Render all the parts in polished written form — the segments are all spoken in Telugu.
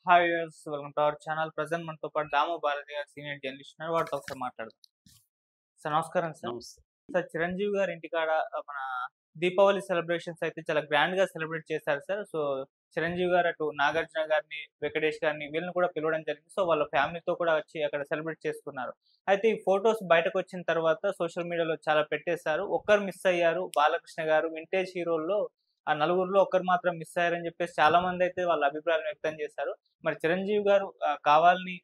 Hi viewers, welcome to our channel. Present మనతో పాటు దాము భారతి గారు సీనియర్ జర్నలిస్ట్ ఉన్నారు. వాటితో ఒకసారి మాట్లాడదాం. సార్ నమస్కారం సార్. నమస్తే. సార్ చిరంజీవి గారి ఇంటికాడ మన దీపావళి సెలబ్రేషన్స్ అయితే చాలా గ్రాండ్ గా సెలబ్రేట్ చేశారు సార్. సో చిరంజీవి గారు అటు నాగార్జున గారిని, వెంకటేష్ గారిని వీళ్ళని కూడా పిలవడం జరిగింది. సో వాళ్ళ ఫ్యామిలీతో కూడా వచ్చి అక్కడ సెలబ్రేట్ చేసుకున్నారు. అయితే ఈ ఫొటోస్ బయటకు వచ్చిన తర్వాత సోషల్ మీడియాలో చాలా పెట్టేశారు. ఒక్కరు మిస్ అయ్యారు, బాలకృష్ణ గారు. వింటేజ్ హీరోల్లో ఆ నలుగురిలో ఒక్కరు మాత్రం మిస్ అయ్యారని చెప్పేసి చాలా మంది అయితే వాళ్ళ అభిప్రాయాలను వ్యక్తం చేశారు. మరి చిరంజీవి గారు కావాలని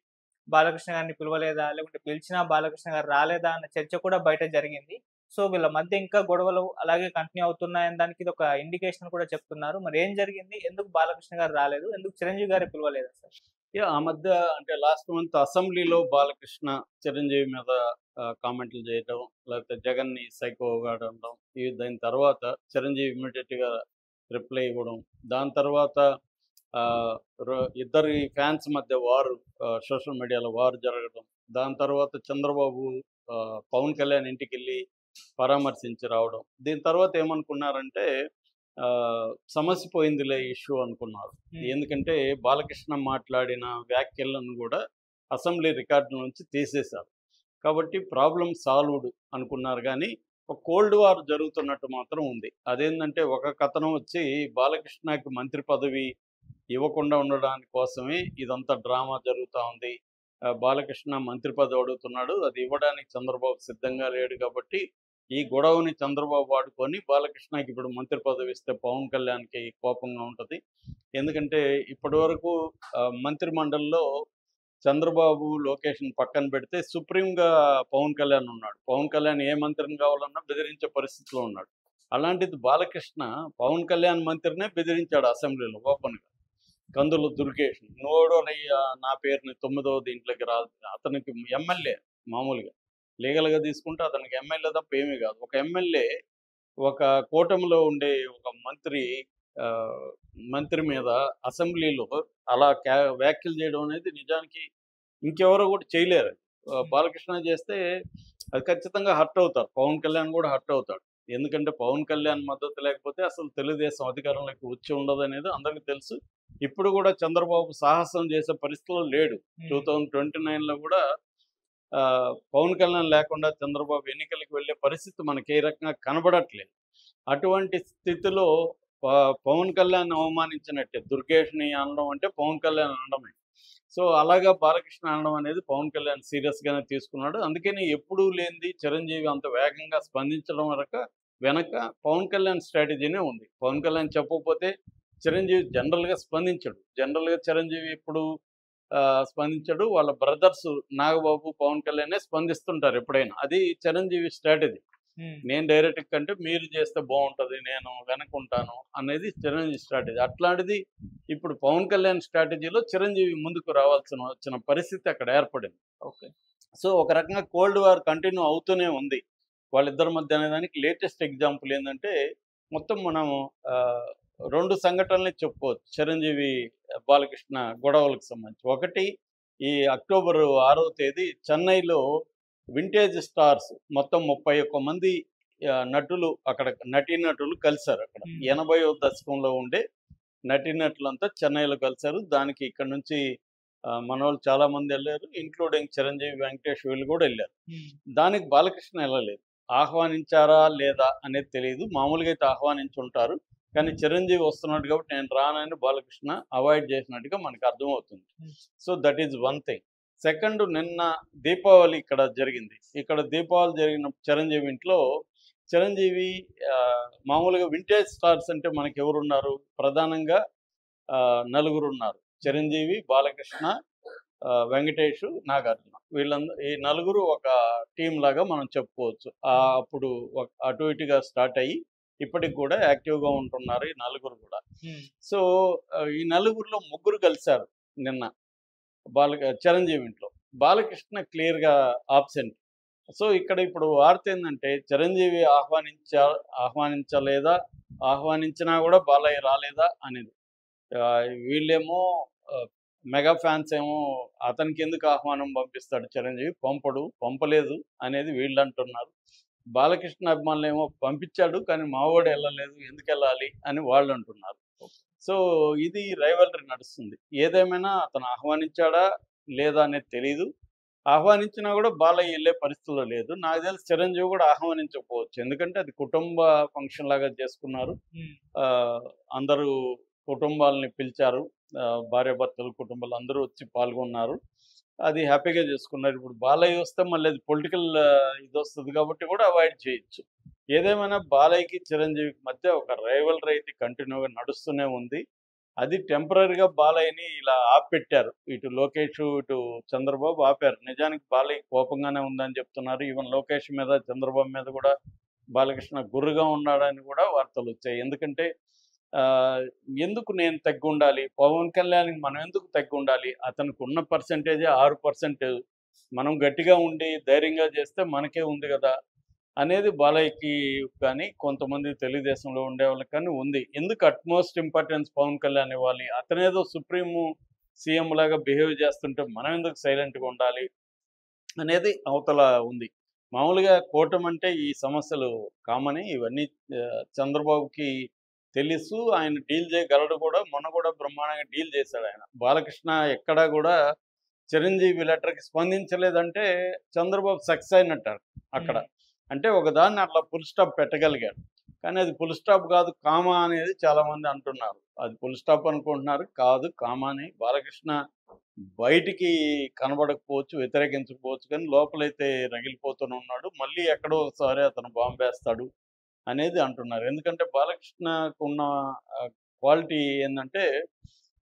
బాలకృష్ణ గారిని పిలవలేదా? లేకుంటే పిలిచినా బాలకృష్ణ గారు రాలేదా? అన్న చర్చ కూడా బయట జరిగింది. సో వీళ్ళ మధ్య ఇంకా గొడవలు అలాగే కంటిన్యూ అవుతున్నాయని దానికి ఇదొక ఇండికేషన్ కూడా చెప్తున్నారు. మరి ఏం జరిగింది? ఎందుకు బాలకృష్ణ గారు రాలేదు? ఎందుకు చిరంజీవి గారే పిలవలేదా సార్? ఆ మధ్య అంటే లాస్ట్ మంత్ అసెంబ్లీలో బాలకృష్ణ చిరంజీవి మీద కామెంట్లు చేయడం, లేకపోతే జగన్‌ని సైకోగా అనడం, దాని తర్వాత చిరంజీవి ఇమ్మీడియేట్‌గా రిప్లై ఇవ్వడం. దాని తర్వాత ఆహ్, ఇద్దరి ఫ్యాన్స్ మధ్య వారు, సోషల్ మీడియాలో వార్ జరగడం. దాని తర్వాత చంద్రబాబు పవన్ కళ్యాణ్ ఇంటికెళ్ళి పరామర్శించి రావడం. దీని తర్వాత ఏమనుకున్నారంటే సమస్య పోయిందిలే ఇష్యూ అనుకున్నారు. ఎందుకంటే బాలకృష్ణ మాట్లాడిన వ్యాఖ్యలను కూడా అసెంబ్లీ రికార్డుల నుంచి తీసేశారు. కాబట్టి ప్రాబ్లం సాల్వ్డ్ అనుకున్నారు కానీ ఒక కోల్డ్ వార్ జరుగుతున్నట్టు మాత్రం ఉంది. అదేంటంటే ఒక కథనం వచ్చి బాలకృష్ణకి మంత్రి పదవి ఇవ్వకుండా ఉండడానికి కోసమే ఇదంతా డ్రామా జరుగుతూ ఉంది. బాలకృష్ణ మంత్రి పదవి అడుగుతున్నాడు, అది ఇవ్వడానికి చంద్రబాబు సిద్ధంగా లేడు కాబట్టి ఈ గొడవని చంద్రబాబు వాడుకొని బాలకృష్ణకి ఇప్పుడు మంత్రి పదవి ఇస్తే పవన్ కళ్యాణ్కి కోపంగా ఉంటుంది. ఎందుకంటే ఇప్పటివరకు మంత్రి మండలిలో చంద్రబాబు, లోకేష్‌ని పక్కన పెడితే సుప్రీంగా పవన్ కళ్యాణ్ ఉన్నాడు. పవన్ కళ్యాణ్ ఏ మంత్రిని కావాలన్నా బెదిరించే పరిస్థితిలో ఉన్నాడు. అలాంటిది బాలకృష్ణ పవన్ కళ్యాణ్ మంత్రినే బెదిరించాడు అసెంబ్లీలో ఓపెన్‌గా. కందుల దుర్గేష్, "నువ్వెవడోనయ్యా నా పేరుని 9వ దీంట్లోకి అతనికి ఎమ్మెల్యే మామూలుగా. లీగల్‌గా తీసుకుంటే అతనికి ఎమ్మెల్యే తప్ప ఏమీ కాదు. ఒక ఎమ్మెల్యే ఒక కూటమిలో ఉండే ఒక మంత్రి మీద అసెంబ్లీలో అలా వ్యాఖ్యలు చేయడం అనేది నిజానికి ఇంకెవరో కూడా చేయలేరు. బాలకృష్ణ చేస్తే అది ఖచ్చితంగా హర్ట్ అవుతారు. పవన్ కళ్యాణ్ కూడా హర్ట్ అవుతాడు. ఎందుకంటే పవన్ కళ్యాణ్ మద్దతు లేకపోతే అసలు తెలుగుదేశం అధికారంలోకి వచ్చి ఉండదనేది అందరికీ తెలుసు. ఇప్పుడు కూడా చంద్రబాబు సాహసం చేసే పరిస్థితిలో లేడు. 2029లో కూడా పవన్ కళ్యాణ్ లేకుండా చంద్రబాబు ఎన్నికలకు వెళ్ళే పరిస్థితి మనకి ఏ రకంగా కనబడట్లేదు. అటువంటి స్థితిలో పవన్ కళ్యాణ్ అవమానించినట్టే. దుర్గేష్‌ని అనడం అంటే పవన్ కళ్యాణ్ అనడమే. సో అలాగా బాలకృష్ణ అనడం అనేది పవన్ కళ్యాణ్ సీరియస్‌గానే తీసుకున్నాడు. అందుకని ఎప్పుడూ లేనిది చిరంజీవి అంత వేగంగా స్పందించడం వెనక పవన్ కళ్యాణ్ స్ట్రాటజీనే ఉంది. పవన్ కళ్యాణ్ చెప్పకపోతే చిరంజీవి జనరల్‌గా స్పందించడు. జనరల్‌గా చిరంజీవి ఎప్పుడు స్పందించడు. వాళ్ళ బ్రదర్స్ నాగబాబు, పవన్ కళ్యాణే స్పందిస్తుంటారు ఎప్పుడైనా. అది చిరంజీవి స్ట్రాటజీ. నేను డైరెక్ట్ కంటే మీరు చేస్తే బాగుంటుంది, నేను వెనకుంటాను అనేది చిరంజీవి స్ట్రాటజీ. అట్లాంటిది ఇప్పుడు పవన్ కళ్యాణ్ స్ట్రాటజీలో చిరంజీవి ముందుకు వచ్చిన పరిస్థితి అక్కడ ఏర్పడింది. ఓకే. సో ఒక రకంగా కోల్డ్ వార్ కంటిన్యూ అవుతూనే ఉంది వాళ్ళిద్దరి మధ్య అనేదానికి లేటెస్ట్ ఎగ్జాంపుల్ ఏంటంటే మొత్తం మనం 2 సంఘటనలే చెప్పుకోవచ్చు చిరంజీవి బాలకృష్ణ గొడవలకు సంబంధించి. ఒకటి, ఈ అక్టోబర్ 6వ తేదీ చెన్నైలో వింటేజ్ స్టార్స్ మొత్తం 31 మంది నటులు అక్కడ నటీనటులు కలిశారు. అక్కడ 80వ దశకంలో ఉండే నటీనటులంతా చెన్నైలో కలిశారు. దానికి ఇక్కడ నుంచి మనోళ్ళు చాలా మంది వెళ్ళారు, ఇంక్లూడింగ్ చిరంజీవి, వెంకటేష్ వీళ్ళు కూడా వెళ్ళారు. దానికి బాలకృష్ణ వెళ్ళలేదు. ఆహ్వానించారా లేదా అనేది తెలియదు. మామూలుగా అయితే ఆహ్వానించి ఉంటారు, కానీ చిరంజీవి వస్తున్నాడు కాబట్టి నేను రానని బాలకృష్ణ అవాయిడ్ చేసినట్టుగా మనకు అర్థమవుతుంది. So that is one thing. Second, నిన్న దీపావళి ఇక్కడ జరిగింది. ఇక్కడ దీపావళి జరిగిన చిరంజీవి ఇంట్లో చిరంజీవి మామూలుగా వింటేజ్ స్టార్స్ అంటే మనకి ఎవరున్నారు? ప్రధానంగా నలుగురు ఉన్నారు. చిరంజీవి, బాలకృష్ణ, వెంకటేష్, నాగార్జున. ఈ నలుగురు ఒక టీం లాగా మనం చెప్పుకోవచ్చు. అప్పుడు అటు ఇటుగా స్టార్ట్ అయ్యి ఇప్పటికి కూడా యాక్టివ్గా ఉంటున్నారు ఈ నలుగురు కూడా. సో ఈ నలుగురిలో ముగ్గురు కలిశారు నిన్న చిరంజీవి ఇంట్లో. బాలకృష్ణ క్లియర్గా ఆబ్సెంట్. సో ఇక్కడ ఇప్పుడు వార్త ఏంటంటే చిరంజీవి ఆహ్వానించలేదా, ఆహ్వానించినా కూడా బాలయ్య రాలేదా అనేది. వీళ్ళేమో మెగా ఫ్యాన్స్ ఏమో అతనికి ఎందుకు ఆహ్వానం పంపిస్తాడు చిరంజీవి, పంపలేదు అనేది వీళ్ళు అంటున్నారు. బాలకృష్ణ అభిమానులు ఏమో పంపించాడు కానీ మావాడు వెళ్ళలేదు, ఎందుకు వెళ్ళాలి అని వాళ్ళు అంటున్నారు. సో ఇది రైవల్రీ నడుస్తుంది. ఏదేమైనా అతను ఆహ్వానించాడా లేదా అనేది తెలీదు. ఆహ్వానించినా కూడా బాలయ్య ఎళ్ళే పరిస్థితిలో లేదు. నాకు తెలిసి చిరంజీవి కూడా ఆహ్వానించకపోవచ్చు. ఎందుకంటే అది కుటుంబ ఫంక్షన్ లాగా చేసుకున్నారు. హ్మ్. ఆహ్, అందరూ కుటుంబాలని పిలిచారు. భార్యాభర్తలు కుటుంబాలు అందరూ వచ్చి పాల్గొన్నారు. అది హ్యాపీగా చేసుకున్నారు. ఇప్పుడు బాలయ్య వస్తే మళ్ళీ అది పొలిటికల్ ఇదొస్తది కాబట్టి కూడా అవాయిడ్ చేయొచ్చు. ఏదేమైనా బాలయ్యకి, చిరంజీవికి మధ్య ఒక రైవల్రీ అయితే కంటిన్యూ‌గా నడుస్తూనే ఉంది. అది టెంపరరీగా బాలయ్యని ఇలా ఆపెట్టారు. ఇటు లోకేషు, ఇటు చంద్రబాబు ఆపారు. నిజానికి బాలయ్య కోపంగానే ఉందని చెప్తున్నారు. ఈవెన్ లోకేష్ మీద, చంద్రబాబు మీద కూడా బాలకృష్ణ గుర్రుగా ఉన్నాడని కూడా వార్తలొచ్చాయి. ఎందుకంటే ఎందుకు నేను తగ్గుండాలి? పవన్ కళ్యాణ్‌కి మనం ఎందుకు తగ్గుండాలి? అతనికున్న పర్సెంటేజే 6%. మనం గట్టిగా ఉండి ధైర్యంగా చేస్తే మనకే ఉంది గదా! అనేది బాలయ్యకి కానీ, కొంతమంది తెలుగుదేశంలో ఉండేవాళ్ళకి కానీ ఉంది. ఎందుకు అట్‌మోస్ట్ ఇంపార్టెన్స్ పవన్ కళ్యాణ్ ఇవ్వాలి? అతనేదో సుప్రీము సీఎం లాగా బిహేవ్ చేస్తుంటే మనం ఎందుకు సైలెంట్‌గా ఉండాలి? అనేది అవతల ఉంది. మామూలుగా కూటమంటే ఈ సమస్యలు కామనే. ఇవన్నీ చంద్రబాబుకి తెలుసు. ఆయన డీల్ చేయగలడు కూడా. మొన్న కూడా బ్రహ్మాండంగా డీల్ చేశాడాయన. బాలకృష్ణ ఎక్కడా గూడా చిరంజీవి లెటర్‌కి స్పందించలేదంటే చంద్రబాబు సక్సెస్ అయినట్టు అక్కడ. హ్మ్. అంటే ఒకదాన్ని అట్లా ఫుల్ స్టాప్ పెట్టగలిగాడు. కానీ అది ఫుల్ స్టాప్ కాదు, కామా అనేది చాలామంది అంటున్నారు. అది ఫుల్ స్టాప్ అనుకుంటున్నారు. కాదు, కామానే. బాలకృష్ణ బయటికి కనబడకపోవచ్చు, వ్యతిరేకించకపోవచ్చు కానీ లోపలైతే రగిలిపోతూనే ఉన్నాడు. మళ్ళీ ఎక్కడో ఒకసారి అతను బాంబేస్తాడు అనేది అంటున్నారు. ఎందుకంటే బాలకృష్ణకున్న క్వాలిటీ ఏందంటే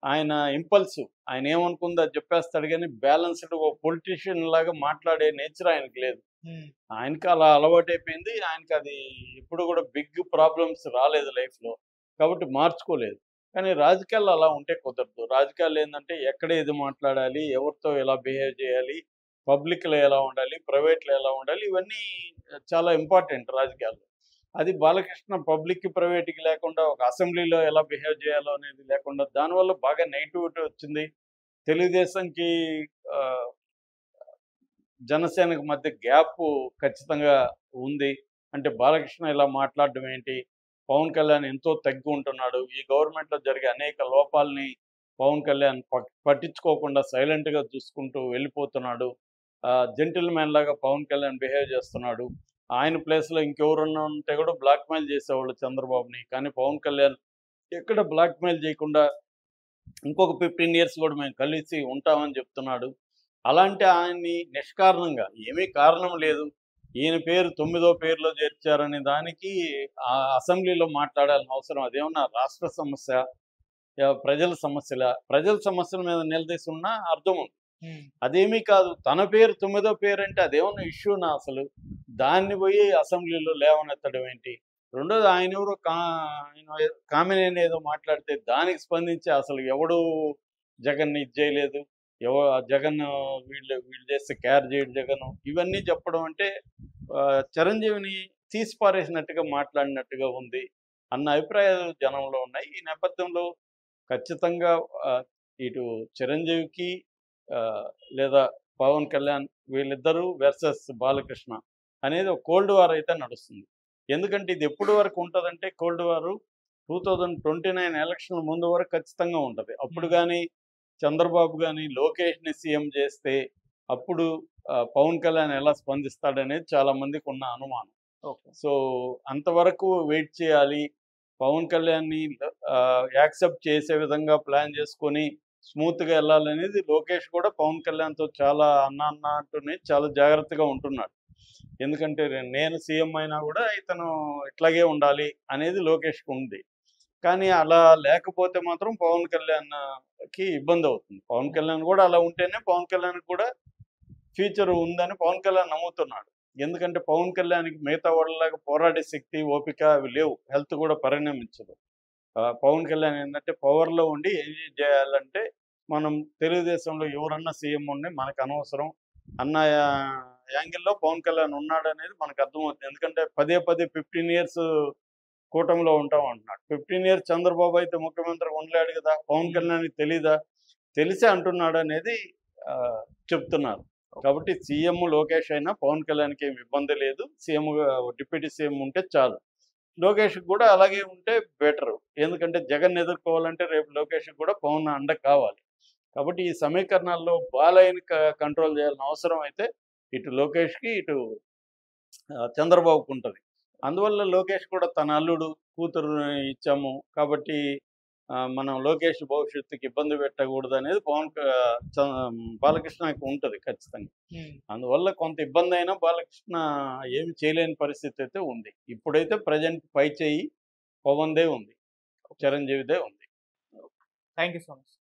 ఆయన ఇంపల్సివ్. ఆయన ఏమనుకుందో అది చెప్పేస్తాడు గానీ బ్యాలెన్స్‌డ్ ఓ పొలిటీషియన్ లాగా మాట్లాడే నేచర్ ఆయనకి లేదు. హ్మ్. ఆయనకి అలా అలవాటైపోయింది. ఆయనకది ఎప్పుడు గూడా బిగ్ ప్రాబ్లమ్స్ రాలేదు లైఫ్‌లో. కాబట్టి మార్చుకోలేదు. కానీ రాజకీయాల్లో అలా ఉంటే కుదరదు. రాజకీయాల్లో ఏందంటే ఎక్కడ ఏది మాట్లాడాలి, ఎవరితో ఎలా బిహేవ్ చేయాలి, పబ్లిక్‌లో ఎలా ఉండాలి, ప్రైవేట్‌లో ఎలా ఉండాలి, ఇవన్నీ చాలా ఇంపార్టెంట్ రాజకీయాల్లో. అది బాలకృష్ణ పబ్లిక్‌కి, ప్రైవేట్‌కి లేకుండా ఒక అసెంబ్లీలో ఎలా బిహేవ్ చేయాలో అనేది లేకుండా దానివల్ల బాగా నెగటివిటీ వచ్చింది. తెలుగుదేశంకి ఆహ్ జనసేనకి మధ్య గ్యాపు ఖచ్చితంగా ఉంది. అంటే బాలకృష్ణ ఇలా మాట్లాడడం ఏంటి? పవన్ కళ్యాణ్ ఎంతో తగ్గి ఉంటున్నాడు. ఈ గవర్నమెంట్‌లో జరిగే అనేక లోపాల్ని పవన్ కళ్యాణ్ పట్టించుకోకుండా సైలెంట్‌గా చూసుకుంటూ వెళ్ళిపోతున్నాడు. జెంటిల్‌మ్యాన్ లాగా పవన్ కళ్యాణ్ బిహేవ్ చేస్తున్నాడు. ఆయన ప్లేస్‌లో ఇంకెవరన్నా ఉంటే కూడా బ్లాక్‌మెయిల్ చేసేవాళ్ళు చంద్రబాబుని. కానీ పవన్ కళ్యాణ్ ఎక్కడ బ్లాక్‌మెయిల్ చేయకుండా ఇంకొక 15 ఇయర్స్ గూడా మేము కలిసి ఉంటామని జెప్తున్నాడు. అలాంటి ఆయన్ని నిష్కారణంగా ఏమీ కారణం లేదు. ఈయన పేరు 9దో పేరులో చేర్చారనే దానికి అసెంబ్లీలో మాట్లాడాల్సిన అవసరం అదేమన్నా రాష్ట్ర సమస్య? ప్రజల సమస్యలా? ప్రజల సమస్యల మీద నిలదీసున్నా అర్థముంది. హ్మ్. అదేమీ కాదు. తన పేరు 9దో పేరంటే అదేమన్నా ఇష్యూనా అసలు? దాన్ని బోయి అసెంబ్లీలో లేవనెత్తడం ఏంటి? రెండోది ఆయనెవరో ఆయన కామినేని ఏదో మాట్లాడితే దానికి స్పందించి అసలు ఎవడు జగన్‌ని ఇది జేయలేదు. జగన్ వీళ్ళు వీళ్ళు చేస్తే కేర్ జేయడు జగను. ఇవన్నీ చెప్పడం అంటే చిరంజీవిని తీసి పారేసినట్టుగా మాట్లాడినట్టుగా ఉంది అన్న అభిప్రాయాలు జనంలో ఉన్నాయి. ఈ నేపథ్యంలో ఖచ్చితంగా ఆహ్, ఇటు చిరంజీవికి ఆహ్, లేదా పవన్ కళ్యాణ్ వీళ్ళిద్దరూ వెర్సస్ బాలకృష్ణ అనేది ఒక కోల్డ్ వార్ అయితే నడుస్తుంది. ఎందుకంటే ఇది ఎప్పటి వరకు ఉంటదంటే కోల్డ్ వారు 2029 ఎలక్షన్‌ల ముందు వరకు ఖచ్చితంగా ఉంటది. అప్పుడు హ్మ్. గాని చంద్రబాబు గాని లోకేష్‌ని సీఎం చేస్తే అప్పుడు పవన్ కళ్యాణ్ ఎలా స్పందిస్తాడనేది చాలా మందికున్న అనుమానం. ఓకే. సో, అంతవరకు వెయిట్ చేయాలి. పవన్ కళ్యాణ్‌ని యాక్సెప్ట్ చేసే విధంగా ప్లాన్ చేసుకొని స్మూత్‌గా ఎళ్ళాలనేది లోకేష్ కూడా పవన్ కళ్యాణ్‌తో చాలా అన్న, అన్న అంటూనే చాలా జాగ్రత్తగా ఉంటున్నాడు. ఎందుకంటే నేను సీఎం అయినా గూడా ఇతను ఇట్లాగే ఉండాలి అనేది లోకేష్‌కుంది. కానీ అలా లేకపోతే మాత్రం పవన్ కళ్యాణ్‌కి ఇబ్బందవుతుంది. పవన్ హ్మ్. కళ్యాణ్ గూడా అలా ఉంటేనే పవన్ కళ్యాణ్‌కి కూడా ఫ్యూచర్ ఉందని పవన్ కళ్యాణ్ నమ్ముతున్నాడు. ఎందుకంటే పవన్ కళ్యాణ్‌కి మిగతా వాళ్ళలాగా పోరాడే శక్తి, ఓపిక అవి లేవు. హెల్త్ కూడా పరిణమించదు. పవన్ కళ్యాణ్ ఏందంటే పవర్‌లో ఉండి ఏం జేయాలంటే మనం తెలుగుదేశంలో ఎవరన్నా సీఎం ఉండి మనకనవసరం అన్న యాంగిల్‌లో పవన్ కళ్యాణ్ ఉన్నాడనేది మనకు అర్థమవుతుంది. ఎందుకంటే పదే పదే 15 ఇయర్స్ కూటమిలో ఉంటాం అంటున్నాడు. 15 ఇయర్స్ చంద్రబాబు అయితే ముఖ్యమంత్రిగా ఉండలేడు గదా! పవన్ హ్మ్. కళ్యాణ్‌కి తెలీదా? తెలిసే అంటున్నాడనేది ఆహ్, చెప్తున్నారు. కాబట్టి సీఎం లోకేష్ అయినా పవన్ కళ్యాణ్‌కి ఏమి ఇబ్బంది లేదు. సీఎంగా డిప్యూటీ సీఎం ఉంటే చాలు. లోకేష్‌కి కూడా అలాగే ఉంటే బెటరు. ఎందుకంటే జగన్‌ని ఎదుర్కోవాలంటే రేపు లోకేష్‌కి కూడా పవన్ అండ కావాలి. కాబట్టి ఈ సమీకరణాల్లో బాలయ్యని కంట్రోల్ చేయాల్సిన అవసరం అయితే ఇటు లోకేష్‌కి, ఇటు చంద్రబాబుకుంటది. అందువల్ల లోకేష్ కూడా తన అల్లుడు, కూతురుని ఇచ్చాము కాబట్టి మనం లోకేష్ భవిష్యత్తుకి ఇబ్బంది పెట్టకూడదనేది బాలకృష్ణకి ఉంటది ఖచ్చితంగా. హ్మ్. అందువల్ల కొంత ఇబ్బందయినా బాలకృష్ణ ఏమి చేయలేని పరిస్థితి అయితే ఉంది. ఇప్పుడైతే ప్రెజెంట్ పై చెయ్యి పవన్‌దే ఉంది. చిరంజీవిదే ఉంది. Thank you so much.